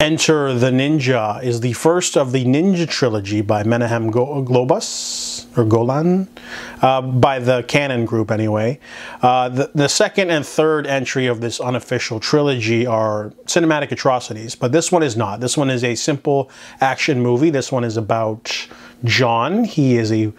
Enter the Ninja is the first of the Ninja trilogy by Menahem Golan, by the Canon Group anyway. The second and third entry of this unofficial trilogy are cinematic atrocities, but this one is not. This one is a simple action movie. This one is about John. He is a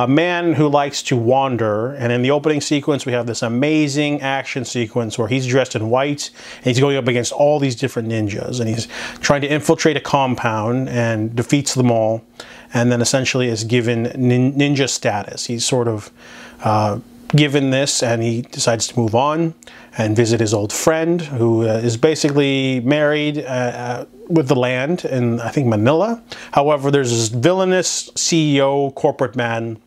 man who likes to wander, and in the opening sequence we have this amazing action sequence where he's dressed in white and he's going up against all these different ninjas, and he's trying to infiltrate a compound and defeats them all, and then essentially is given ninja status. He's sort of given this, and he decides to move on and visit his old friend who is basically married with the land in, I think, Manila. However, there's this villainous CEO corporate man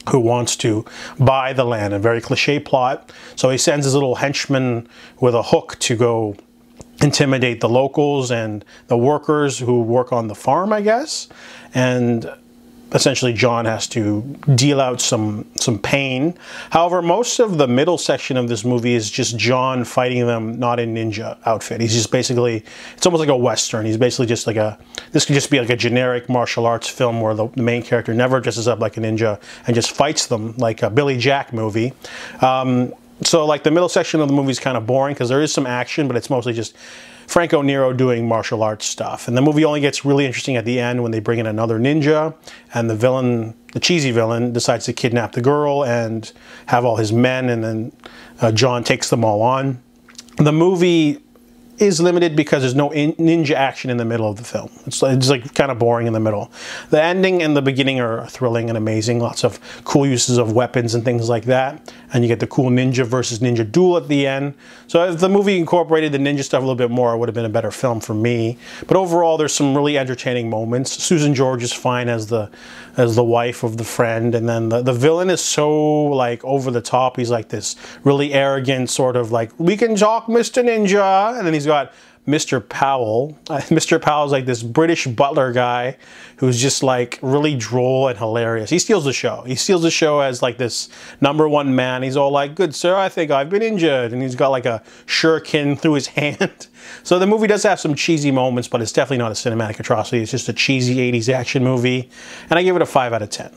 who wants to buy the land, a very cliche plot. So he sends his little henchman with a hook to go intimidate the locals and the workers who work on the farm, I guess. And essentially John has to deal out some pain. However, most of the middle section of this movie is just John fighting them, not in ninja outfit. He's just basically, it's almost like a Western. He's basically just like this could just be like a generic martial arts film where the main character never dresses up like a ninja and just fights them like a Billy Jack movie. So like the middle section of the movie is kind of boring because there is some action, but it's mostly just Franco Nero doing martial arts stuff. And the movie only gets really interesting at the end when they bring in another ninja, and the villain, the cheesy villain, decides to kidnap the girl and have all his men, and then John takes them all on. The movie is limited because there's no ninja action in the middle of the film. It's like kind of boring in the middle. The ending and the beginning are thrilling and amazing. Lots of cool uses of weapons and things like that. And you get the cool ninja versus ninja duel at the end. So if the movie incorporated the ninja stuff a little bit more, it would have been a better film for me. But overall, there's some really entertaining moments. Susan George is fine as the wife of the friend, and then the villain is so like over the top. He's like this really arrogant sort of like, we can talk, Mr. Ninja, and then he's got Mr. Powell. Mr. Powell's like this British butler guy who's just like really droll and hilarious. He steals the show. He steals the show as like this #1 man. He's all like, good sir, I think I've been injured. And he's got like a shuriken through his hand. So the movie does have some cheesy moments, but it's definitely not a cinematic atrocity. It's just a cheesy 80s action movie. And I give it a 5 out of 10.